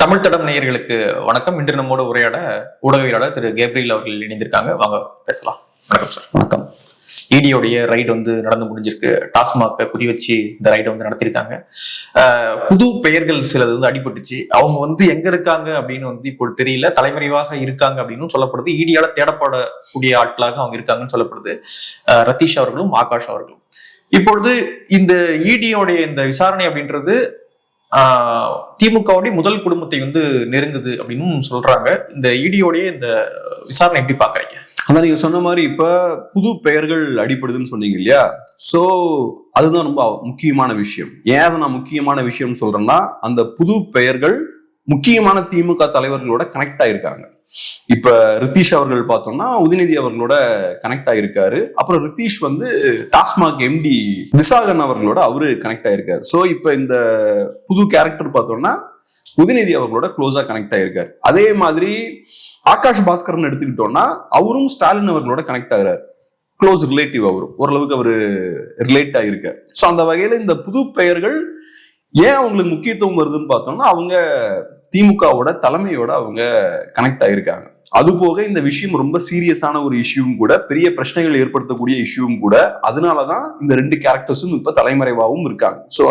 தமிழ் தடம் நேயர்களுக்கு வணக்கம். இன்று நம்மோட உரையாட ஊடகவியலாளர் திரு கேப்ரியல் அவர்கள் இணைந்திருக்காங்க. வாங்க பேசலாம். வணக்கம் சார். வணக்கம். இடியோடைய ரைடு நடந்து முடிஞ்சிருக்கு. டாஸ்மாக குறி வச்சு இந்த ரைடை நடத்திருக்காங்க. புது பெயர்கள் சிலது அடிபட்டுச்சு. அவங்க எங்க இருக்காங்க அப்படின்னு இப்போ தெரியல. தலைமறைவாக இருக்காங்க அப்படின்னு சொல்லப்படுது. இடியால தேடப்படக்கூடிய ஆட்களாக அவங்க இருக்காங்கன்னு சொல்லப்படுது. ரத்தீஷ் அவர்களும் ஆகாஷ் அவர்களும். இப்பொழுது இந்த இடியோடைய இந்த விசாரணை அப்படின்றது திமுகவுடைய முதல் குடும்பத்தை நெருங்குது அப்படின்னு சொல்றாங்க. இந்த இடியோடைய இந்த விசாரணை எப்படி பாக்குறீங்க? அதான் நீங்க சொன்ன மாதிரி இப்ப புது பெயர்கள் அடிப்படுதுன்னு சொன்னீங்க இல்லையா? சோ அதுதான் ரொம்ப முக்கியமான விஷயம். ஏன் அதை நான் முக்கியமான விஷயம் சொல்றேன்னா, அந்த புது பெயர்கள் முக்கியமான திமுக தலைவர்களோட கனெக்ட் ஆயிருக்காங்க. இப்ப ரித்தீஷ் அவர்கள் பார்த்தோம்னா உதயநிதி அவர்களோட கனெக்ட் ஆயிருக்காரு. அப்புறம் ரித்தீஷ் டாஸ்மாக் எம்டி விசாகன் அவர்களோட அவரு கனெக்ட் ஆயிருக்காரு. சோ இப்ப இந்த புது கேரக்டர் பார்த்தோம்னா உதயநிதி அவர்களோட க்ளோஸா கனெக்ட் ஆயிருக்காரு. அதே மாதிரி ஆகாஷ் பாஸ்கர்னு எடுத்துக்கிட்டோம்னா அவரும் ஸ்டாலின் அவர்களோட கனெக்ட் ஆகிறாரு. Close relative. அவரும் ஓரளவுக்கு அவரு ரிலேட் ஆயிருக்காரு. சோ அந்த வகையில இந்த புது பெயர்கள் ஏன் அவங்களுக்கு முக்கியத்துவம் வருதுன்னு பார்த்தோம்னா, அவங்க திமுகவோட தலைமையோட அவங்க கனெக்ட் ஆயிருக்காங்க. அது போக இந்த விஷயம் ரொம்ப சீரியஸான ஒரு இஷ்யூவும் கூட, பெரிய பிரச்சனைகள் ஏற்படுத்தக்கூடிய இஷ்யூவும் கூட. அதனாலதான் இந்த ரெண்டு கேரக்டர்ஸும் இப்ப தலைமறைவாகவும் இருக்காங்க. ஸோ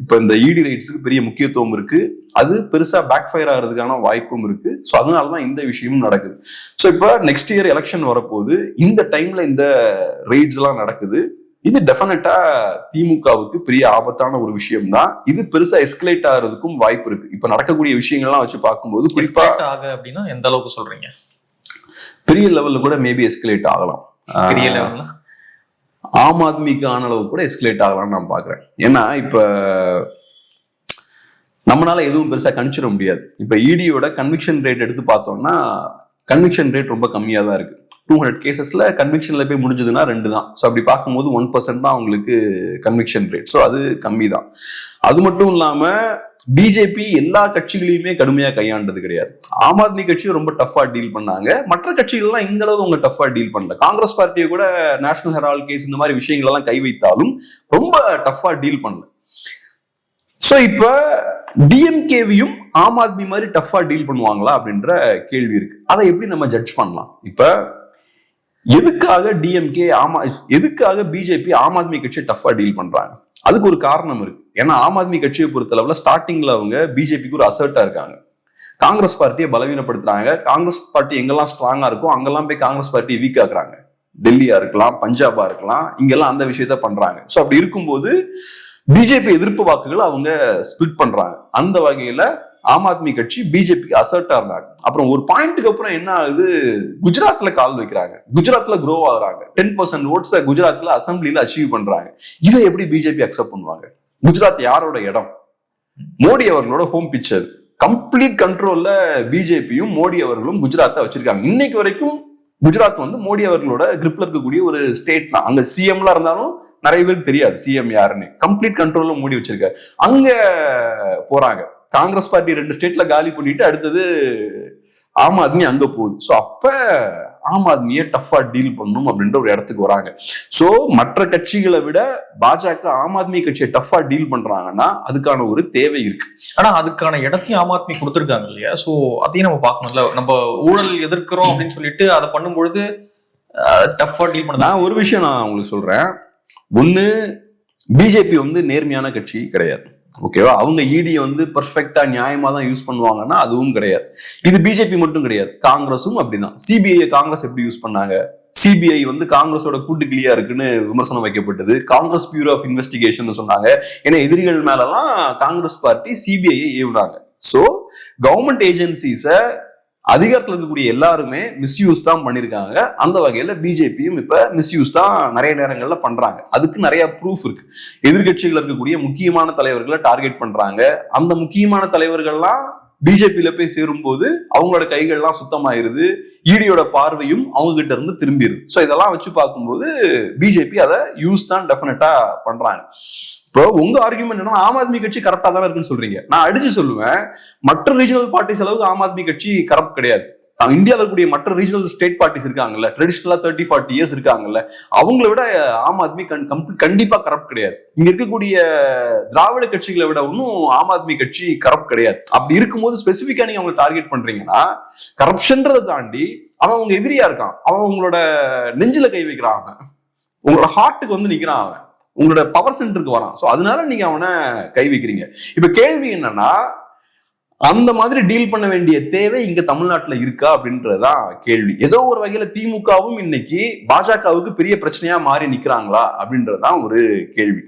இப்ப இந்த இடி ரைட்ஸுக்கு பெரிய முக்கியத்துவம் இருக்கு. அது பெருசா பேக் ஃபயர் ஆகிறதுக்கான வாய்ப்பும் இருக்கு. ஸோ அதனாலதான் இந்த விஷயமும் நடக்குது. ஸோ இப்ப நெக்ஸ்ட் இயர் எலெக்ஷன் வரப்போகுது. இந்த டைம்ல இந்த ரைட்ஸ் எல்லாம் நடக்குது. இது டெஃபினட்டா திமுகவுக்கு பெரிய ஆபத்தான ஒரு விஷயம் தான். இது பெருசா எஸ்கலேட் ஆகிறதுக்கும் வாய்ப்பு இருக்கு. இப்ப நடக்கக்கூடிய விஷயங்கள்லாம் வச்சு பார்க்கும்போது குறிப்பா அப்படின்னா எந்த அளவுக்கு சொல்றீங்க? பெரிய லெவல்ல கூட மேபி எஸ்கலேட் ஆகலாம். பெரிய லெவல்ல ஆம் ஆத்மிக்கு ஆன அளவு கூட எஸ்கலேட் ஆகலாம்னு நான் பாக்குறேன். ஏன்னா இப்ப நம்மளால எதுவும் பெருசா கணிச்சிட முடியாது. இப்ப இடியோட கன்விக்ஷன் ரேட் எடுத்து பார்த்தோம்னா கன்விக்ஷன் ரேட் ரொம்ப கம்மியா தான் இருக்கு. 200 கேசஸ்ல கன்விக்ஷன்ல போய் முடிஞ்சதுன்னா 2 தான். ஸோ அப்படி பார்க்கும்போது 1% தான் அவங்களுக்கு கன்விக்ஷன் ரேட். ஸோ அது கம்மி தான். அது மட்டும் இல்லாம பிஜேபி எல்லா கட்சிகளையுமே கடுமையா கையாண்டது கிடையாது. ஆம் ஆத்மி கட்சியும் ரொம்ப டஃபா டீல் பண்ணாங்க. மற்ற கட்சிகள்லாம் இந்த அளவு அவங்க டஃபா டீல் பண்ணல. காங்கிரஸ் பார்ட்டியை கூட நேஷனல் ஹெரால்ட் கேஸ் இந்த மாதிரி விஷயங்கள் எல்லாம் கை வைத்தாலும் ரொம்ப டஃபா டீல் பண்ணல. சோ இப்ப டிஎம்கேவையும் ஆம் ஆத்மி மாதிரி டஃபா டீல் பண்ணுவாங்களா அப்படின்ற கேள்வி இருக்கு. அதை எப்படி நம்ம ஜட்ஜ் பண்ணலாம்? இப்ப எதுக்காக டிஎம்கே எதுக்காக பிஜேபி ஆம் ஆத்மி கட்சியை டஃபா டீல் பண்றாங்க? அதுக்கு ஒரு காரணம் இருக்கு. ஏன்னா ஆம் ஆத்மி கட்சியை பொறுத்தளவுல ஸ்டார்டிங்ல அவங்க பிஜேபிக்கு ஒரு அசர்ட்டா இருக்காங்க. காங்கிரஸ் பார்ட்டியை பலவீனப்படுத்துறாங்க. காங்கிரஸ் பார்ட்டி எங்கெல்லாம் ஸ்ட்ராங்கா இருக்கும் அங்கெல்லாம் போய் காங்கிரஸ் பார்ட்டி வீக் ஆக்குறாங்க. டெல்லியா இருக்கலாம், பஞ்சாபா இருக்கலாம், இங்கெல்லாம் அந்த விஷயத்த பண்றாங்க. சோ அப்படி இருக்கும்போது பிஜேபி எதிர்ப்பு வாக்குகளை அவங்க ஸ்பிளிட் பண்றாங்க. அந்த வகையில ஆம் ஆத்மி கட்சி பிஜேபிக்கு அசர்ட்டா இருந்தாங்க. அப்புறம் ஒரு பாயிண்ட்டுக்கு அப்புறம் என்ன ஆகுது, குஜராத்ல கால் வைக்கிறாங்க, குஜராத்ல க்ரோ ஆகுறாங்க, 10% ஓட்ஸை குஜராத்ல அசம்பிளில அச்சீவ் பண்றாங்க. இதை எப்படி பிஜேபி அக்செப்ட் பண்ணுவாங்க? குஜராத் யாரோட இடம்? மோடி அவர்களோட ஹோம் பிக்சர். கம்ப்ளீட் கண்ட்ரோல்ல பிஜேபியும் மோடி அவர்களும் குஜராத்தை வச்சிருக்காங்க. இன்னைக்கு வரைக்கும் குஜராத் மோடி அவர்களோட கிரிப்ல இருக்கக்கூடிய ஒரு ஸ்டேட் தான். அங்க சிஎம்லாம் இருந்தாலும் நிறைய பேருக்கு தெரியாது சிஎம் யாருன்னு. கம்ப்ளீட் கண்ட்ரோல்ல மோடி வச்சிருக்காரு. அங்க போறாங்க. காங்கிரஸ் பார்ட்டி 2 ஸ்டேட்ல காலி பண்ணிட்டு அடுத்தது ஆம் ஆத்மி அங்க போகுது. சோ அப்ப ஆம் ஆத்மியை டஃபா டீல் பண்ணும் அப்படின்ற ஒரு இடத்துக்கு வராங்க. சோ மற்ற கட்சிகளை விட பாஜக ஆம் ஆத்மி கட்சியை டஃபா டீல் பண்றாங்கன்னா அதுக்கான ஒரு தேவை இருக்கு. ஆனா அதுக்கான இடத்தையும் ஆம் ஆத்மி கொடுத்துருக்காங்க இல்லையா? சோ அதையும் நம்ம பார்க்கணும்ல. நம்ம ஊழல் எதிர்க்கிறோம் அப்படின்னு சொல்லிட்டு அதை பண்ணும்பொழுது டஃபா டீல் பண்ண. நான் ஒரு விஷயம் நான் உங்களுக்கு சொல்றேன். ஒண்ணு, பிஜேபி நேர்மையான கட்சி கிடையாது. ஓகேவா? அவங்க இடியை பெர்ஃபெக்டா நியாயமா தான் யூஸ் பண்ணுவாங்கன்னா அதுவும் கிடையாது. இது பிஜேபி மட்டும் கிடையாது, காங்கிரஸும் அப்படிதான். சிபிஐ காங்கிரஸ் எப்படி யூஸ் பண்ணாங்க? சிபிஐ காங்கிரஸோட கூட்டுக்கிளியா இருக்குன்னு விமர்சனம் வைக்கப்பட்டது. காங்கிரஸ் பியூரோ ஆஃப் இன்வெஸ்டிகேஷன் சொன்னாங்க. ஏன்னா எதிரிகள் மேலலாம் காங்கிரஸ் பார்ட்டி சிபிஐ ஏவுனாங்க. சோ கவர்மெண்ட் ஏஜென்சிஸ அதிகாரத்தில் இருக்கக்கூடிய எல்லாருமே மிஸ்யூஸ் தான் பண்ணிருக்காங்க. அந்த வகையில பிஜேபியும் இப்ப மிஸ்யூஸ் தான் நிறைய நேரங்கள்ல பண்றாங்க. அதுக்கு நிறைய ப்ரூஃப் இருக்கு. எதிர்கட்சிகள் இருக்கக்கூடிய முக்கியமான தலைவர்களை டார்கெட் பண்றாங்க. அந்த முக்கியமான தலைவர்கள்லாம் பிஜேபியில போய் சேரும் போது அவங்களோட கைகள்லாம் சுத்தமாயிருது. இடியோட பார்வையும் அவங்க கிட்ட இருந்து திரும்பிடுது. சோ இதெல்லாம் வச்சு பார்க்கும்போது பிஜேபி அதை யூஸ் தான் டெஃபினட்டா பண்றாங்க. இப்போ உங்க ஆர்குமெண்ட் என்ன, ஆம் ஆத்மி கட்சி கரெக்டா தானே இருக்குன்னு சொல்றீங்க. நான் அடிச்சு சொல்லுவேன், மற்ற ரீஜனல் பார்ட்டிஸ் அளவுக்கு ஆம் ஆத்மி கட்சி கரப்ட் கிடையாது. இந்தியாவில் இருக்கக்கூடிய மற்ற ரீஜனல் ஸ்டேட் பார்ட்டிஸ் இருக்காங்கல்ல, ட்ரெடிஷனலா 30-40 இயர்ஸ் இருக்காங்கல்ல, அவங்கள விட ஆம் ஆத்மி கண்டிப்பா கரப்ட் கிடையாது. இங்க இருக்கக்கூடிய திராவிட கட்சிகளை விட ஒன்னும் ஆம் ஆத்மி கட்சி கரப்ட் கிடையாது. அப்படி இருக்கும்போது ஸ்பெசிபிக்கா நீங்க அவங்களை டார்கெட் பண்றீங்கன்னா, கரப்ஷன்றதை தாண்டி அவன் உங்க எதிரியா இருக்கான், அவன் உங்களோட நெஞ்சில கை வைக்கிறான், உங்களோட ஹார்ட்டுக்கு வந்து நிக்கிறான், அவன் உங்களோட பவர் சென்டருக்கு வரான். சோ அதனால நீங்க அவனை கை வைக்கிறீங்க. இப்ப கேள்வி என்னன்னா, அந்த மாதிரி டீல் பண்ண வேண்டிய தேவை இங்க தமிழ்நாட்டுல இருக்கா அப்படின்றதுதான் கேள்வி. ஏதோ ஒரு வகையில திமுகவும் இன்னைக்கு பாஜகவுக்கு பெரிய பிரச்சனையா மாறி நிக்கிறாங்களா அப்படின்றதுதான் ஒரு கேள்வி.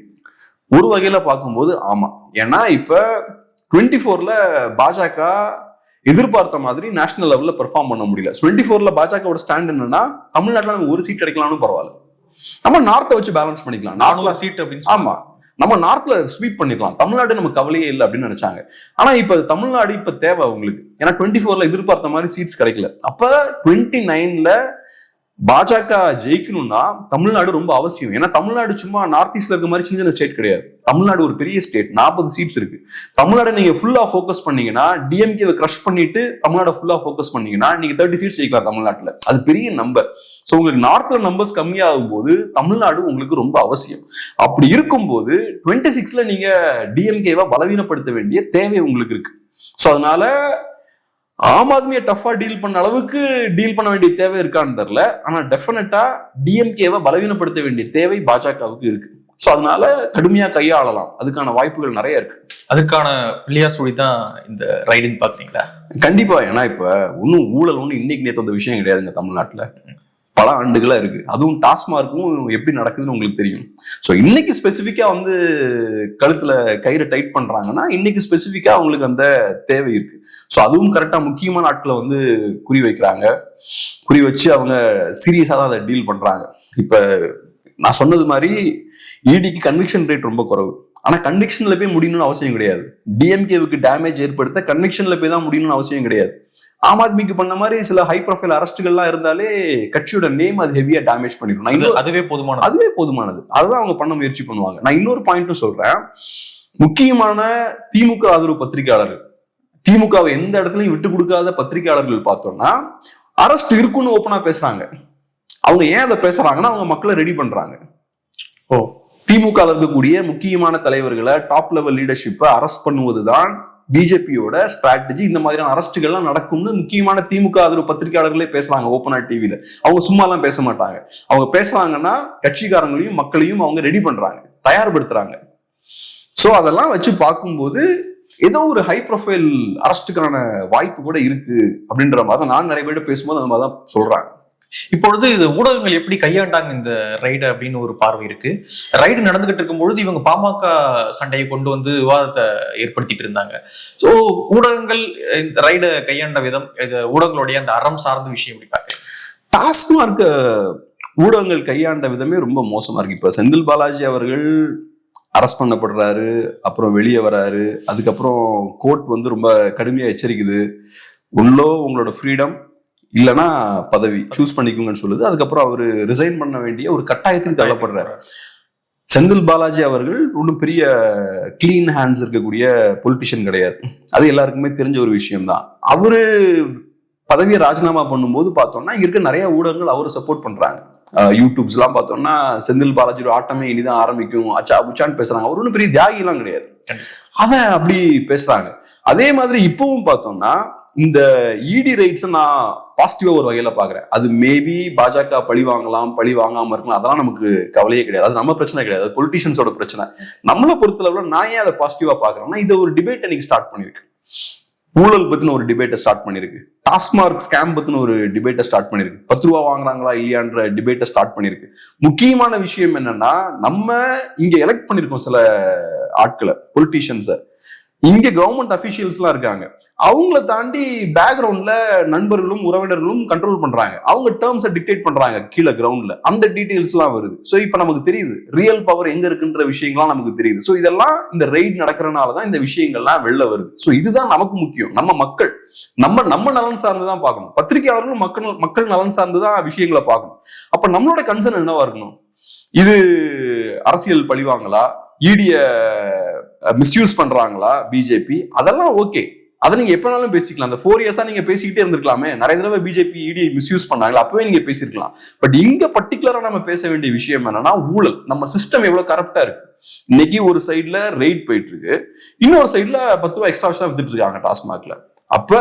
ஒரு வகையில பார்க்கும்போது ஆமா. ஏன்னா இப்ப 24ல பாஜக எதிர்பார்த்த மாதிரி நேஷனல் லெவல்ல பெர்ஃபார்ம் பண்ண முடியல. 24ல பாஜகவோட ஸ்டாண்ட் என்னன்னா, தமிழ்நாட்டுல நம்ம ஒரு சீட் கிடைக்கலாம்னு பரவாயில்ல, நம்ம நார்த்தை வச்சு பேலன்ஸ் பண்ணிக்கலாம், 4 சீட் அப்படின்னு. ஆமா, நம்ம நார்த்ல ஸ்வீப் பண்ணிக்கலாம், தமிழ்நாடு நமக்கு கவலையே இல்லை அப்படின்னு நினைச்சாங்க. ஆனா இப்ப தமிழ்நாடு இப்ப தேவை அவங்களுக்கு. ஏன்னா 24ல எதிர்பார்த்த மாதிரி சீட்ஸ் கிடைக்கல. அப்ப 29ல பாஜக ஜெயிக்கணும்னா தமிழ்நாடு ரொம்ப அவசியம். ஏன்னா தமிழ்நாடு சும்மா நார்த் ஈஸ்ட்ல இருக்க மாதிரி சின்ன ஸ்டேட் கிடையாது. தமிழ்நாடு ஒரு பெரிய ஸ்டேட், 40 சீட்ஸ் இருக்கு. தமிழ்நாடு நீங்க ஃபுல்லா ஃபோக்கஸ் பண்ணீங்கன்னா, டிஎம்கேவை கிரஷ் பண்ணிட்டு தமிழ்நாடு ஃபுல்லா ஃபோக்கஸ் பண்ணீங்கன்னா நீங்க 30 சீட்ஸ் ஜெயிக்கலாம் தமிழ்நாட்டுல. அது பெரிய நம்பர். சோ உங்களுக்கு நார்த்ல நம்பர்ஸ் கம்மியாகும் போது தமிழ்நாடு உங்களுக்கு ரொம்ப அவசியம். அப்படி இருக்கும்போது 26ல நீங்க டிஎம்கேவை பலவீனப்படுத்த வேண்டிய தேவை உங்களுக்கு இருக்கு. சோ அதனால ஆம் ஆத்மியை டஃபா டீல் பண்ண அளவுக்கு டீல் பண்ண வேண்டிய தேவை இருக்கான்னு தெரியல. ஆனா டெஃபினட்டா டிஎம்கேவை பலவீனப்படுத்த வேண்டிய தேவை பாஜகவுக்கு இருக்கு. சோ அதனால கடுமையா கையாளலாம், அதுக்கான வாய்ப்புகள் நிறைய இருக்கு. அதுக்கான பிள்ளையார் சொல்லி தான் இந்த ரைடுன்னு பாக்குறீங்களா? கண்டிப்பா. ஏன்னா இப்ப ஒன்னும் ஊழல் ஒண்ணு இன்னைக்கு நேற்று அந்த விஷயம் கிடையாதுங்க. தமிழ்நாட்டுல பல ஆண்டுகளா இருக்கு. அதுவும் டாஸ்மார்க்கும் எப்படி நடக்குதுன்னு உங்களுக்கு தெரியும். ஸோ இன்னைக்கு ஸ்பெசிஃபிக்கா வந்து கழுத்துல கயிறு டைட் பண்றாங்கன்னா இன்னைக்கு ஸ்பெசிஃபிக்கா அவங்களுக்கு அந்த தேவை இருக்கு. ஸோ அதுவும் கரெக்டா முக்கியமான ஆட்களை வந்து குறி வைக்கிறாங்க. குறி வச்சு அவங்க சீரியஸா தான் அதை டீல் பண்றாங்க. இப்ப நான் சொன்னது மாதிரி இடிக்கு கன்விக்ஷன் ரேட் ரொம்ப குறைவு. ஆனா கன்விக்ஷன்ல போய் முடியணும்னு அவசியம் கிடையாது. டிஎம்கேவுக்கு டேமேஜ் ஏற்படுத்த கன்விக்ஷன்ல போய் தான் முடியணும்னு அவசியம் கிடையாது. ஆம் ஆத்மிக்கு பண்ண மாதிரி சில ஹை ப்ரொஃபைல் அரஸ்ட்கள்லாம் இருந்தாலே கட்சியோட நேம் அது ஹெவியா டேமேஜ் பண்ணிடும். அதுவே போதுமானது. அதுதான் அவங்க பண்ண முயற்சி பண்ணுவாங்க. நான் இன்னொரு பாயிண்ட்டும் சொல்றேன். முக்கியமான திமுக ஆதரவு பத்திரிகையாளர்கள், திமுகவை எந்த இடத்துலயும் விட்டு கொடுக்காத பத்திரிகையாளர்கள் பார்த்தோம்னா அரஸ்ட் இருக்குன்னு ஓப்பனா பேசுறாங்க. அவங்க ஏன் அதை பேசுறாங்கன்னா அவங்க மக்களை ரெடி பண்றாங்க. திமுக இருக்கக்கூடிய முக்கியமான தலைவர்களை, டாப் லெவல் லீடர்ஷிப்பை அரெஸ்ட் பண்ணுவதுதான் பிஜேபியோட ஸ்ட்ராட்டஜி. இந்த மாதிரியான அரஸ்டுகள்லாம் நடக்கும்னு முக்கியமான திமுக ஆதரவு பத்திரிகையாளர்களே பேசுறாங்க ஓப்பனா டிவில. அவங்க சும்மா எல்லாம் பேச மாட்டாங்க. அவங்க பேசுறாங்கன்னா கட்சிக்காரங்களையும் மக்களையும் அவங்க ரெடி பண்றாங்க, தயார்படுத்துறாங்க. சோ அதெல்லாம் வச்சு பார்க்கும்போது ஏதோ ஒரு ஹை ப்ரொஃபைல் அரஸ்டுக்கான வாய்ப்பு கூட இருக்கு அப்படின்ற மாதிரி நான் நிறைய பேர் பேசும்போது அந்த மாதிரிதான் சொல்றாங்க. இப்பொழுது இது ஊடகங்கள் எப்படி கையாண்டாங்க இந்த ரைடு அப்படின்னு ஒரு பார்வை இருக்கு. ரைடு நடந்துகிட்டு இருக்கும் பொழுது இவங்க பாமக சண்டையை கொண்டு வந்து விவாதத்தை ஏற்படுத்திட்டு இருந்தாங்க. ஸோ ஊடகங்கள் இந்த ரைடை கையாண்ட விதம், ஊடகங்களுடைய அந்த அறம் சார்ந்த விஷயம் எப்படி பாக்குறீங்க? டாஸ்மார்க் ஊடகங்கள் கையாண்ட விதமே ரொம்ப மோசமா இருக்கு. இப்ப செந்தில் பாலாஜி அவர்கள் அரெஸ்ட் பண்ணப்படுறாரு, அப்புறம் வெளியே வராரு. அதுக்கப்புறம் கோர்ட் வந்து ரொம்ப கடுமையா எச்சரிக்குது, உள்ளோ உங்களோட ஃப்ரீடம் இல்லைன்னா பதவி சூஸ் பண்ணிக்கோங்கன்னு சொல்லுது. அதுக்கப்புறம் அவரு ரிசைன் பண்ண வேண்டிய ஒரு கட்டாயத்துக்கு தள்ளப்படுறாரு. செந்தில் பாலாஜி அவர்கள் ஒன்றும் பெரிய கிளீன் ஹேண்ட்ஸ் இருக்கக்கூடிய பொலிட்டிஷியன் கிடையாது. அது எல்லாருக்குமே தெரிஞ்ச ஒரு விஷயம்தான். அவரு பதவியை ராஜினாமா பண்ணும்போது பார்த்தோம்னா இங்க இருக்க நிறைய ஊடகங்கள் அவரை சப்போர்ட் பண்றாங்க. யூடியூப்ஸ் எல்லாம் பார்த்தோம்னா செந்தில் பாலாஜியோட ஆட்டமே இனிதான் ஆரம்பிக்கும், அச்சா புச்சான்னு பேசுறாங்க. அவர் ஒன்றும் பெரிய தியாகி எல்லாம் கிடையாது, அத அப்படி பேசுறாங்க. அதே மாதிரி இப்பவும் பார்த்தோம்னா இந்த இடி ரைட்ஸ் நான் பாசிட்டிவா ஒரு வகையில பாக்குறேன். அது மேபி பாஜக பழி வாங்கலாம், பழி வாங்காம இருக்கலாம், அதெல்லாம் நமக்கு கவலையே கிடையாது. அது நம்ம பிரச்சனை கிடையாது, அது பொலிட்டிஷியன்ஸோட பிரச்சனை. நம்மளை பொறுத்தளவுல நான் ஏன் அதை பாசிட்டிவா பாக்குறேன்னா, இதை ஒரு டிபேட் இன்னைக்கு ஸ்டார்ட் பண்ணிருக்கு. ஊழல் பத்தின ஒரு டிபேட்டை ஸ்டார்ட் பண்ணிருக்கு, டாஸ்மார்க் ஸ்கேம் பத்தின ஒரு டிபேட்டை ஸ்டார்ட் பண்ணிருக்கு, 10 ரூபா வாங்குறாங்களா இல்லையான்ற டிபேட்டை ஸ்டார்ட் பண்ணிருக்கு. முக்கியமான விஷயம் என்னன்னா, நம்ம இங்க எலெக்ட் பண்ணிருக்கோம் சில ஆட்களை, பொலிட்டிஷியன்ஸை. இங்க கவர்மெண்ட் அபிஷியல்ஸ் எல்லாம் இருக்காங்க, அவங்கள தாண்டி பேக்ரவுண்ட்ல நண்பர்களும் உறவினர்களும் கண்ட்ரோல் பண்றாங்க. அவங்க டேர்ம்ஸை டிக்டேட் பண்றாங்க கீழே கிரவுண்ட்ல. அந்த டீடைல்ஸ் எல்லாம் வருது. சோ இப்ப நமக்கு தெரியுது ரியல் பவர் எங்க இருக்குன்ற விஷயங்கள்லாம் நமக்கு தெரியுது. சோ இதெல்லாம் இந்த ரெய்ட் நடக்கிறதுனாலதான் இந்த விஷயங்கள்லாம் வெளில வருது. சோ இதுதான் நமக்கு முக்கியம். நம்ம மக்கள் நம்ம நலன் சார்ந்துதான் பார்க்கணும். பத்திரிகையாளர்களும் மக்கள் நலன் சார்ந்துதான் விஷயங்களை பார்க்கணும். அப்ப நம்மளோட கன்சர்ன் என்னவா இருக்கணும்? இது அரசியல் பழிவாங்களா, இடிய மிஸ்யூஸ் பண்றாங்களா பிஜேபி, அதெல்லாம் ஓகே. அதை நீங்க எப்பனாலும் பேசிக்கலாம். அந்த 4 இயர்ஸா நீங்க பேசிக்கிட்டே இருந்திருக்கலாமே. நிறைய தடவை பிஜேபி இடி மிஸ்யூஸ் பண்ணாங்களா, அப்பவே நீங்க பேசிருக்கலாம். பட் இங்க பர்டிகுலரா நம்ம பேச வேண்டிய விஷயம் என்னன்னா ஊழல். நம்ம சிஸ்டம் எவ்வளவு கரப்டா இருக்கு. இன்னைக்கு ஒரு சைட்ல ரெய்ட் போயிட்டு இருக்கு, இன்னொரு சைட்ல 10 ரூபாய் எக்ஸ்ட்ரா வித்துட்டு இருக்காங்க டாஸ்மாக்ல. அப்ப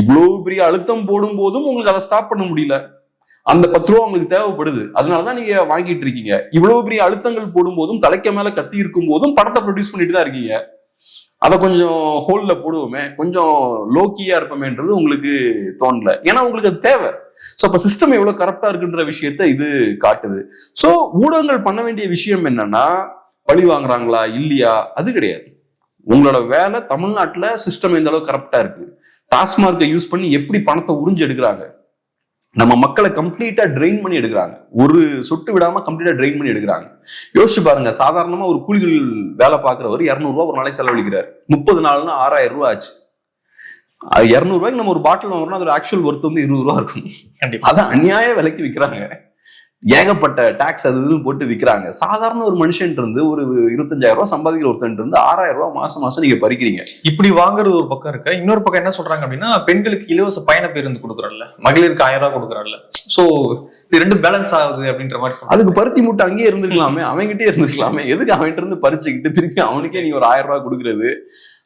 இவ்வளவு பெரிய அழுத்தம் போடும் போதும் உங்களுக்கு அதை ஸ்டாப் பண்ண முடியல. அந்த 10 ரூபா உங்களுக்கு தேவைப்படுது, அதனாலதான் நீங்க வாங்கிட்டு இருக்கீங்க. இவ்வளவு பெரிய அழுத்தங்கள் போடும் போதும், தலைக்க மேல கத்தி இருக்கும் போதும் படத்தை ப்ரொடியூஸ் பண்ணிட்டு தான் இருக்கீங்க. அதை கொஞ்சம் ஹோல்ல போடுவோமே, கொஞ்சம் லோக்கியா இருப்போமேன்றது உங்களுக்கு தோணல. ஏன்னா உங்களுக்கு அது தேவை. சோ அப்ப சிஸ்டம் எவ்வளவு கரப்டா இருக்குன்ற விஷயத்த இது காட்டுது. சோ ஊடகங்கள் பண்ண வேண்டிய விஷயம் என்னன்னா, பழி வாங்குறாங்களா இல்லையா அது கிடையாது. உங்களோட வேலை தமிழ்நாட்டுல சிஸ்டம் எந்த அளவுக்கு கரப்டா இருக்கு, டாஸ்மார்க்கை யூஸ் பண்ணி எப்படி பணத்தை உறிஞ்சு எடுக்கிறாங்க, நம்ம மக்களை கம்ப்ளீட்டா ட்ரெயின் பண்ணி எடுக்கிறாங்க, ஒரு சொட்டு விடாம கம்ப்ளீட்டா ட்ரெயின் பண்ணி எடுக்கிறாங்க. யோசிச்சு பாருங்க, சாதாரணமா ஒரு கூலிகள் வேலை பார்க்கிறவர் 200 ரூபாய் ஒரு நாளைக்கு செலவழிக்கிறார். 30 நாள்னா 6000 ரூபாய் ஆச்சு. அது 200 ரூபாய்க்கு நம்ம ஒரு பாட்டில் வாங்குறோம்னா அதோட ஆக்சுவல் ஒர்த் வந்து 20 ரூபா இருக்கும். அதான் அநியாய விலைக்கு விற்கிறாங்க. ஏகப்பட்ட டாக்ஸ் அது இதுன்னு போட்டு விற்கிறாங்க. சாதாரண ஒரு மனுஷன் இருந்து ஒரு 25,000 ரூபாய் சம்பாதிக்கிற ஒருத்தன் இருந்து 6000 ரூபாய் மாசம் நீங்க பறிக்கிறீங்க. இப்படி வாங்குறது ஒரு பக்கம் இருக்கு. இன்னொரு பக்கம் என்ன சொல்றாங்க அப்படின்னா, பெண்களுக்கு இலவச பயண பேருந்து கொடுக்குறோம்ல, மகளிருக்கு 1000 ரூபாய் கொடுக்குறோம்ல. சோ இது ரெண்டு பேலன்ஸ் ஆகுது அப்படின்ற மாதிரி சொல்றாங்க. அதுக்கு பருத்தி மூட்டை அங்கேயே இருந்திருக்கலாமே, அவங்ககிட்டே இருந்திருக்கலாமே. எதுக்கு அவன்கிட்ட இருந்து பறிச்சுக்கிட்டு திருப்பி அவனுக்கே நீங்க ஒரு 1000 ரூபாய் கொடுக்குறது?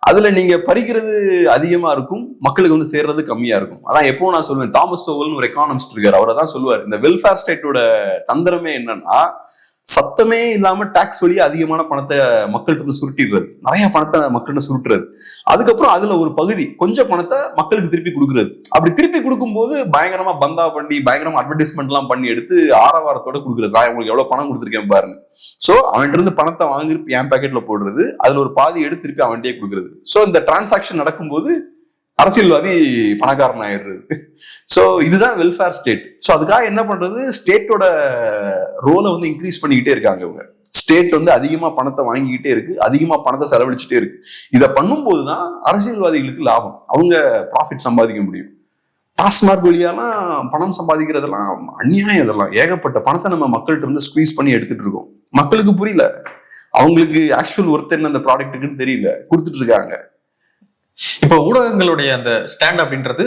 அதுல நீங்க பறிக்கிறது அதிகமா இருக்கும், மக்களுக்கு வந்து சேர்றது கம்மியா இருக்கும். அதான் எப்போ நான் சொல்லுவேன், தாமஸ் சோவல்னு ஒரு எக்கானமிஸ்ட் இருக்காரு, அவரை தான் சொல்லுவார், இந்த வெல்ஃபேர் ஸ்டேட்டோட தந்திரமே என்னன்னா, சத்தமே இல்லாம டாக்ஸ் வழியா அதிகமான பணத்தை மக்கள்கிட்ட இருந்து சுருட்டிடுறது, நிறைய பணத்தை மக்கள்கிட்ட சுருட்டுறது. அதுக்கப்புறம் அதுல ஒரு பகுதி கொஞ்சம் பணத்தை மக்களுக்கு திருப்பி கொடுக்குறது. அப்படி திருப்பி கொடுக்கும்போது பயங்கரமா பந்தா பண்ணி பயங்கரமா அட்வர்டைஸ்மெண்ட் எல்லாம் பண்ணி எடுத்து ஆரவாரத்தோட கொடுக்குறது, நான் உங்களுக்கு எவ்வளவு பணம் கொடுத்துருக்கேன் பாருங்க. சோ அவன்கிட்ட இருந்து பணத்தை வாங்கி என் பேக்கெட்ல போடுறது, அதுல ஒரு பாதி எடுத்து திருப்பி அவன்கிட்டயே கொடுக்குறது. சோ இந்த டிரான்சாக்ஷன் நடக்கும்போது அரசியல்வாதி பணக்காரன் ஆயிடுறது. சோ இதுதான் வெல்ஃபேர் ஸ்டேட். சோ அதுக்காக என்ன பண்றது, ஸ்டேட்டோட ரோலை வந்து இன்க்ரீஸ் பண்ணிக்கிட்டே இருக்காங்க இவங்க. ஸ்டேட் வந்து அதிகமா பணத்தை வாங்கிக்கிட்டே இருக்கு, அதிகமா பணத்தை செலவழிச்சுட்டே இருக்கு. இதை பண்ணும்போதுதான் அரசியல்வாதிகளுக்கு லாபம், அவங்க ப்ராஃபிட் சம்பாதிக்க முடியும். டாஸ்மார்க் வழியாலாம் பணம் சம்பாதிக்கிறதெல்லாம் அநியாயம். இதெல்லாம் ஏகப்பட்ட பணத்தை நம்ம மக்கள்கிட்ட இருந்து ஸ்குவீஸ் பண்ணி எடுத்துட்டு இருக்கோம். மக்களுக்கு புரியல, அவங்களுக்கு ஆக்சுவல் ஒர்த் என்ன அந்த ப்ராடக்ட்டுக்குன்னு தெரியல, கொடுத்துட்டு இருக்காங்க. இப்ப ஊடகங்களுடைய அந்த ஸ்டாண்ட் அப்படின்றது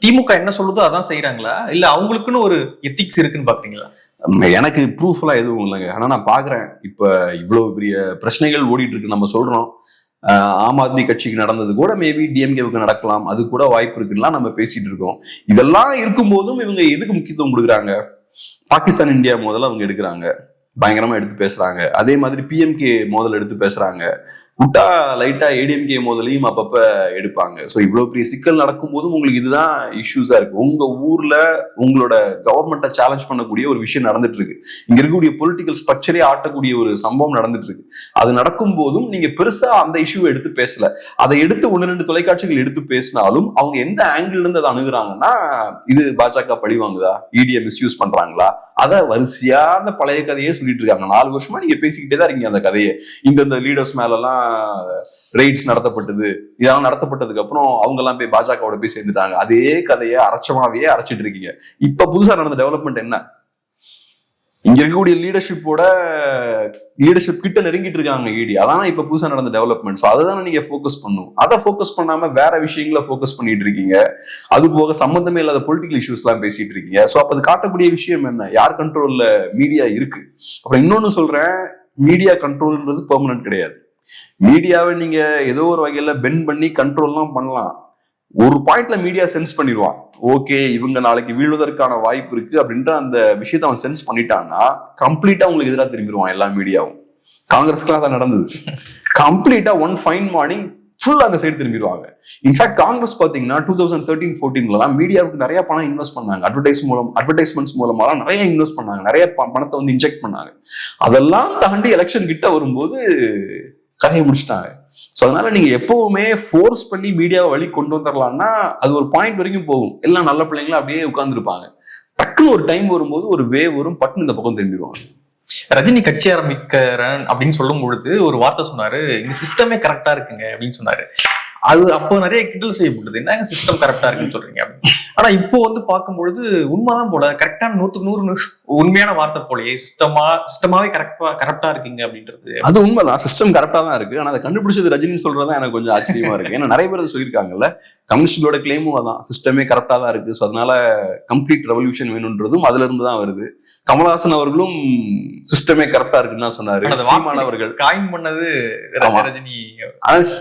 திமுக என்ன சொல்லுதோ அதான் செய்யறாங்களா, இல்ல அவங்களுக்குன்னு ஒரு எத்திக்ஸ் இருக்குன்னு பாக்குறீங்களா? எனக்கு ப்ரூஃப் எல்லாம் எதுவும் இல்லைங்க. ஆனா நான் பாக்குறேன், இப்ப இவ்வளவு பெரிய பிரச்சனைகள் ஓடிட்டு இருக்கு. நம்ம சொல்றோம் ஆம் ஆத்மி கட்சிக்கு நடந்தது கூட மேபி டிஎம்கேவுக்கு நடக்கலாம், அது கூட வாய்ப்பு இருக்குன்னா நம்ம பேசிட்டு இருக்கோம். இதெல்லாம் இருக்கும் போதும் இவங்க எதுக்கு முக்கியத்துவம் கொடுக்குறாங்க? பாகிஸ்தான் இந்தியா மோதல அவங்க எடுக்கிறாங்க, பயங்கரமா எடுத்து பேசுறாங்க. அதே மாதிரி பிஎம்கே மோதல் எடுத்து பேசுறாங்க. விட்டா லைட்டா ஏடிஎம்கே மோதலையும் அப்பப்ப எடுப்பாங்க. ஸோ இவ்வளவு பெரிய சிக்கல் நடக்கும் போதும் உங்களுக்கு இதுதான் இஷ்யூஸா இருக்கு. உங்க ஊர்ல உங்களோட கவர்மெண்ட்டை சேலஞ்ச் பண்ணக்கூடிய ஒரு விஷயம் நடந்துட்டு இருக்கு, இங்க இருக்கக்கூடிய பொலிட்டிக்கல் ஸ்ட்ரக்சரே ஆட்டக்கூடிய ஒரு சம்பவம் நடந்துட்டு இருக்கு. அது நடக்கும் போதும் நீங்க பெருசா அந்த இஷ்யூவை எடுத்து பேசல. அதை எடுத்து 1-2 தொலைக்காட்சிகள் எடுத்து பேசினாலும் அவங்க எந்த ஆங்கிள் இருந்து அதை அணுகுறாங்கன்னா, இது பாஜக பழி வாங்குதா, இடியை மிஸ்யூஸ் பண்றாங்களா, அதை வரிசையா அந்த பழைய கதையே சொல்லிட்டு இருக்காங்க. 4 வருஷமா நீங்க பேசிக்கிட்டே தான் இருக்கீங்க அந்த கதையை. இந்த லீடர்ஸ் மேல எல்லாம் ரெய்ட்ஸ் நடத்தப்பட்டது, இதெல்லாம் நடத்தப்பட்டதுக்கு அப்புறம் அவங்க எல்லாம் போய் பாஜகவோட போய் சேர்ந்துட்டாங்க. அதே கதையை அரைச்சமாவே அரைச்சிட்டு இருக்கீங்க. இப்ப புதுசா நடந்த டெவலப்மெண்ட் என்ன? இங்க இருக்கக்கூடிய லீடர்ஷிப் கிட்ட நெருங்கிட்டு இருக்காங்க இடி. அதான் இப்ப புதுசா நடந்த டெவலப்மெண்ட். ஸோ அதை தானே நீங்க ஃபோக்கஸ் பண்ணும். அதை ஃபோக்கஸ் பண்ணாம வேற விஷயங்களை ஃபோக்கஸ் பண்ணிட்டு இருக்கீங்க. அது போக சம்பந்தமே இல்லாத பொலிட்டிக்கல் இஷ்யூஸ் எல்லாம் பேசிட்டு இருக்கீங்க. ஸோ அப்ப அது காட்டக்கூடிய விஷயம் என்ன? யார் கண்ட்ரோல்ல மீடியா இருக்கு? அப்புறம் இன்னொன்னு சொல்றேன், மீடியா கண்ட்ரோல்ன்றது பெர்மனன்ட் கிடையாது. மீடியாவை நீங்க ஏதோ ஒரு வகையில பெண்ட் பண்ணி கண்ட்ரோல்லாம் பண்ணலாம். ஒரு பாயிண்ட்ல மீடியா சென்ஸ் பண்ணிடுவான், ஓகே இவங்க நாளைக்கு வீழ்வதற்கான வாய்ப்பு இருக்கு அப்படின்ற அந்த விஷயத்த அவன் சென்ஸ் பண்ணிட்டான்னா கம்ப்ளீட்டா உங்களுக்கு எதிராக திரும்பிடுவான் எல்லா மீடியாவும். காங்கிரஸ்க்குலாம் தான் நடந்தது. கம்ப்ளீட்டா ஒன் ஃபைன் மார்னிங் ஃபுல்லா அந்த சைடு திரும்பிடுவாங்க. இன்ஃபேக்ட் காங்கிரஸ் பாத்தீங்கன்னா 2013-14 மீடியாவுக்கு நிறைய பணம் இன்வெஸ்ட் பண்ணாங்க. அட்வர்டைஸ்மெண்ட்ஸ் மூலமாலாம் நிறைய இன்வெஸ்ட் பண்ணாங்க, நிறைய பணத்தை வந்து இன்ஜெக்ட் பண்ணாங்க. அதெல்லாம் தாண்டி எலெக்ஷன் கிட்ட வரும்போது கதையை முடிச்சிட்டாங்க. ஸோ அதனால நீங்க எப்பவுமே ஃபோர்ஸ் பண்ணி மீடியாவை வழி கொண்டு வந்துடலாம்னா அது ஒரு பாயிண்ட் வரைக்கும் போகும். எல்லாம் நல்ல பிள்ளைங்களும் அப்படியே உட்கார்ந்துருப்பாங்க. டக்குன்னு ஒரு டைம் வரும்போது ஒரு வேவ் வரும், பட்டுன்னு இந்த பக்கம் திரும்பிடுவாங்க. ரஜினி கட்சி ஆரம்பிக்கிறேன் அப்படின்னு சொல்லும் பொழுது ஒரு வார்த்தை சொன்னாரு, இந்த சிஸ்டமே கரெக்டா இருக்குங்க அப்படின்னு சொன்னாரு. அது அப்போ நிறைய கிண்டல் செய்யப்பட்டது, என்னங்க சிஸ்டம் கரெக்டா இருக்குன்னு சொல்றீங்க அப்படின்னு. ஆனா இப்போ வந்து பார்க்கும்பொழுது உண்மைதான் போல, கரெக்டான 100% உண்மையான வார்த்தை போலயே சிஸ்டமாவே கரெக்டா இருக்கீங்க அப்படின்றது. அது உண்மைதான், சிஸ்டம் கரெக்டா தான் இருக்கு. ஆனா அதை கண்டுபிடிச்சது ரஜினி சொல்றதா எனக்கு கொஞ்சம் ஆச்சரியமா இருக்கு. ஏன்னா நிறைய பேர் சொல்லியிருக்காங்கல்ல, கம்யூனிஸ்டோட கிளைமும் அதான், சிஸ்டமே கரெக்டா தான் இருக்கு, ஸோ அதனால கம்ப்ளீட் ரெவல்யூஷன் வேணும்ன்றதும் அதுல இருந்து தான் வருது. கமலஹாசன் அவர்களும் சிஸ்டமே கரெக்டா இருக்குன்னு தான் சொன்னாரு. சீமான் அவர்கள் காயின் பண்ணது ரஜினி.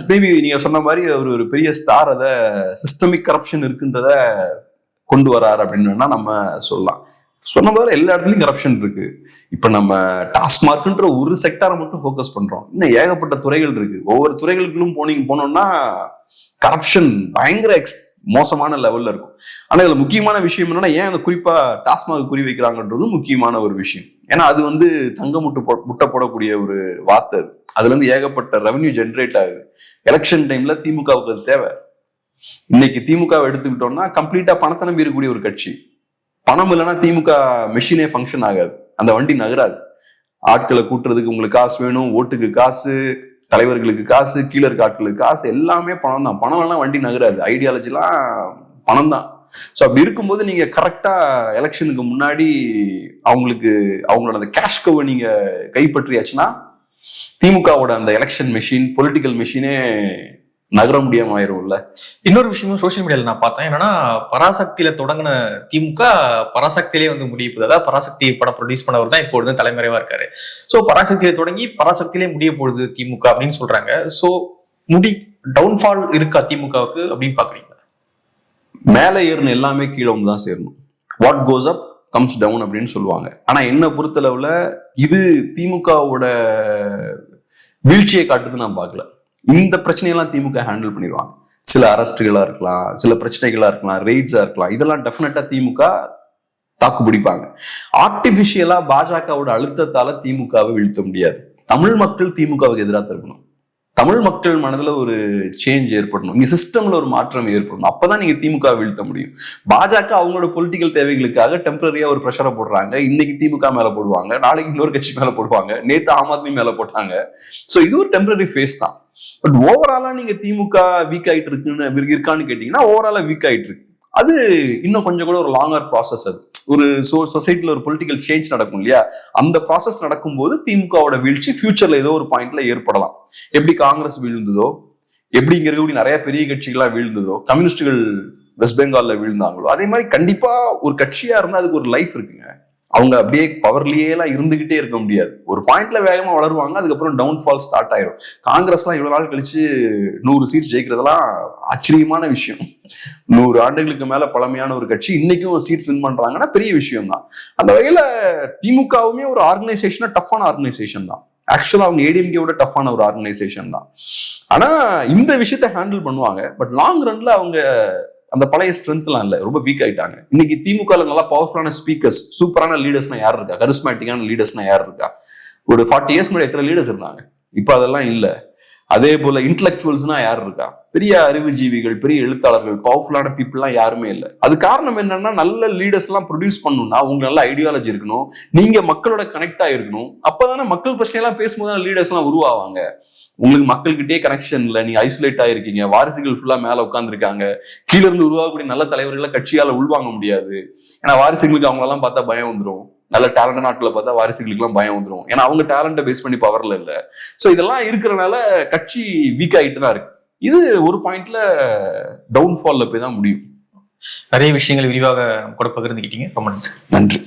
மேபி நீங்க சொன்ன மாதிரி அவர் ஒரு பெரிய ஸ்டார், அத சிஸ்டமிக் கரப்ஷன் இருக்குன்றத கொண்டு வராரு அப்படின்னு நம்ம சொல்லலாம். சொன்ன மாதிரி எல்லா இடத்துலயும் கரப்ஷன் இருக்கு. இப்ப நம்ம டாஸ்மார்க்ன்ற ஒரு செக்டாரை மட்டும் ஃபோக்கஸ் பண்றோம், இன்னும் ஏகப்பட்ட துறைகள் இருக்கு. ஒவ்வொரு துறைகளுக்கும் போனோம்னா கரப்ஷன் பயங்கர மோசமான லெவல்ல இருக்கும். ஆனா இதுல முக்கியமான விஷயம் என்னன்னா, ஏன் அந்த குறிப்பா டாஸ்மாக் குறி வைக்கிறாங்கன்றதும் முக்கியமான ஒரு விஷயம். ஏன்னா அது வந்து தங்க முட்டை போடக்கூடிய ஒரு வார்த்தை. அதுல இருந்து ஏகப்பட்ட ரெவன்யூ ஜென்ரேட் ஆகுது. எலெக்ஷன் டைம்ல திமுகவுக்கு அது தேவை. இன்னைக்கு திமுகவை எடுத்துக்கிட்டோம்னா கம்ப்ளீட்டா பணத்தை நம்பி இருக்கக்கூடிய ஒரு கட்சி. பணம் இல்லைன்னா திமுக மெஷினே ஃபங்க்ஷன் ஆகாது, அந்த வண்டி நகராது. ஆட்களை கூட்டுறதுக்கு உங்களுக்கு காசு வேணும், ஓட்டுக்கு காசு, தலைவர்களுக்கு காசு, கீழே இருக்க ஆட்களுக்கு காசு, எல்லாமே பணம் தான். பணம் எல்லாம் வண்டி நகராது, ஐடியாலஜிலாம் பணம் தான். ஸோ அப்படி இருக்கும்போது நீங்க கரெக்டா எலெக்ஷனுக்கு முன்னாடி அவங்களோட அந்த கேஷ் கவை நீங்க கைப்பற்றியாச்சுன்னா திமுகவோட அந்த எலெக்ஷன் மெஷின், பொலிட்டிக்கல் மெஷினே நகர முடியாம ஆயிரும்ல. இன்னொரு விஷயமும் சோசியல் மீடியால நான் பார்த்தேன், என்னன்னா பராசக்தியில தொடங்கின திமுக பராசக்தியிலே வந்து முடிய, அதாவது பராசக்தி படம் ப்ரொடியூஸ் பண்ணவர் தான் இப்போ தலைமறைவா இருக்காரு. சோ பராசக்தியில தொடங்கி பராசக்தியிலே முடிய போகுது திமுக அப்படின்னு சொல்றாங்க. சோ டவுன்ஃபால் இருக்கா திமுகவுக்கு அப்படின்னு பாக்குறீங்க? மேல ஏறணும் எல்லாமே கீழே வந்து தான் சேரணும். What goes up comes down அப்படின்னு சொல்லுவாங்க. ஆனா என்ன பொறுத்தளவுல இது திமுகவோட வீழ்ச்சியை காட்டுது நான் பார்க்கல. இந்த பிரச்சனையெல்லாம் திமுக ஹேண்டில் பண்ணிடுவாங்க. சில அரெஸ்டுகளா இருக்கலாம், சில பிரச்சனைகளா இருக்கலாம், ரெய்ட்ஸா இருக்கலாம், இதெல்லாம் டெஃபினட்டா திமுக தாக்கு பிடிப்பாங்க. ஆர்டிபிஷியலா பாஜகவோட அழுத்தத்தால திமுகவை வீழ்த்த முடியாது. தமிழ் மக்கள் திமுகவுக்கு எதிராக திரும்பணும். தமிழ் மக்கள் மனதுல ஒரு சேஞ்ச் ஏற்படணும், இங்க சிஸ்டம்ல ஒரு மாற்றம் ஏற்படணும். அப்பதான் நீங்க திமுக வீழ்த்த முடியும். பாஜக அவங்களோட பொலிட்டிக்கல் தேவைகளுக்காக டெம்பரரியா ஒரு ப்ரெஷரை போடுறாங்க. இன்னைக்கு திமுக மேல போடுவாங்க, நாளைக்கு இன்னொரு கட்சி மேல போடுவாங்க, நேத்து ஆம் ஆத்மி மேல போட்டாங்க. சோ இது ஒரு டெம்பரரி ஃபேஸ் தான். பட் ஓவராலா நீங்க திமுக வீக் ஆயிட்டு இருக்கான்னு கேட்டீங்கன்னா ஓவராலா வீக் ஆயிட்டு இருக்கு. அது இன்னும் கொஞ்சம் கூட ஒரு லாங்கர் ப்ராசஸ். அது ஒரு சொசைட்டில ஒரு பொலிட்டிக்கல் சேஞ்ச் நடக்கும் இல்லையா, அந்த ப்ராசஸ் நடக்கும்போது திமுகவோட வீழ்ச்சி ஃபியூச்சர்ல ஏதோ ஒரு பாயிண்ட்ல ஏற்படலாம். எப்படி காங்கிரஸ் வீழ்ந்ததோ, எப்படி இங்க இருக்கக்கூடிய நிறைய பெரிய கட்சிகளா வீழ்ந்ததோ, கம்யூனிஸ்டுகள் வெஸ்ட் பெங்கால்ல வீழ்ந்தாங்களோ, அதே மாதிரி கண்டிப்பா ஒரு கட்சியா இருந்தா அதுக்கு ஒரு லைஃப் இருக்குங்க. அவங்க அப்படியே பவர்லயே எல்லாம் இருந்துகிட்டே இருக்க முடியாது. ஒரு பாயிண்ட்ல வேகமா வளருவாங்க, அதுக்கப்புறம் டவுன்ஃபால் ஸ்டார்ட் ஆயிரும். காங்கிரஸ் எல்லாம் இவ்வளவு நாள் கழிச்சு 100 சீட்ஸ் ஜெயிக்கிறதெல்லாம் ஆச்சரியமான விஷயம். 100 ஆண்டுகளுக்கு மேல பழமையான ஒரு கட்சி இன்னைக்கும் சீட்ஸ் வின் பண்றாங்கன்னா பெரிய விஷயம் தான். அந்த வகையில திமுகவுமே ஒரு ஆர்கனைசேஷனா டஃப்பான ஆர்கனைசேஷன் தான். ஆக்சுவலா அவங்க ஏடிஎம்கேவோட டஃப்பான ஒரு ஆர்கனைசேஷன் தான். ஆனா இந்த விஷயத்த ஹேண்டில் பண்ணுவாங்க. பட் லாங் ரன்ல அவங்க அந்த பழைய ஸ்ட்ரென்த்லாம் இல்ல, ரொம்ப வீக் ஆயிட்டாங்க. இன்னைக்கு திமுக நல்லா பவர்ஃபுல்லான ஸ்பீக்கர்ஸ், சூப்பரான லீடர்ஸ்னா யார் இருக்கா, கரிஸ்மேட்டிக்கான லீடர்ஸ்னா யார் இருக்கா? ஒரு 40 இயர்ஸ் முன்னாடி எத்தனை லீடர்ஸ் இருந்தாங்க, இப்ப அதெல்லாம் இல்ல. அதே போல இன்டலெக்சுவல்ஸ்னா யார் இருக்கா, பெரிய அறிவுஜீவிகள், பெரிய எழுத்தாளர்கள், பவர்ஃபுல்லான பீப்புள்லாம் யாருமே இல்லை. அது காரணம் என்னன்னா, நல்ல லீடர்ஸ் எல்லாம் ப்ரொடியூஸ் பண்ணணும்னா உங்களுக்கு நல்ல ஐடியாலஜி இருக்கணும், நீங்க மக்களோட கனெக்ட் ஆயிருக்கணும். அப்பதானே மக்கள் பிரச்சனையெல்லாம் பேசும்போது லீடர்ஸ் எல்லாம் உருவாவாங்க. உங்களுக்கு மக்கள்கிட்டே கனெக்ஷன் இல்லை, நீங்க ஐசோலேட் ஆயிருக்கீங்க, வாரிசுகள் ஃபுல்லா மேல உட்காந்துருக்காங்க, கீழே இருந்து உருவாகக்கூடிய நல்ல தலைவர்களை கட்சியால உள்வாங்க முடியாது. ஏன்னா வாரிசுகளுக்கு அவங்களெல்லாம் பார்த்தா பயம் வந்துடும். நல்ல டேலண்ட் நாட்களை பார்த்தா வாரிசுகளுக்கு எல்லாம் பயம் வந்துடும். ஏன்னா அவங்க டேலண்ட்டை பேஸ் பண்ணி பவர்ல இல்லை. ஸோ இதெல்லாம் இருக்கிறனால கட்சி வீக் ஆகிட்டு தான் இருக்கு. இது ஒரு பாயிண்ட்ல டவுன்ஃபால்ல போய் தான் முடியும். நிறைய விஷயங்கள் விரிவாக கூட பகிர்ந்துக்கிட்டீங்க, ரொம்ப நன்றி. நன்றி.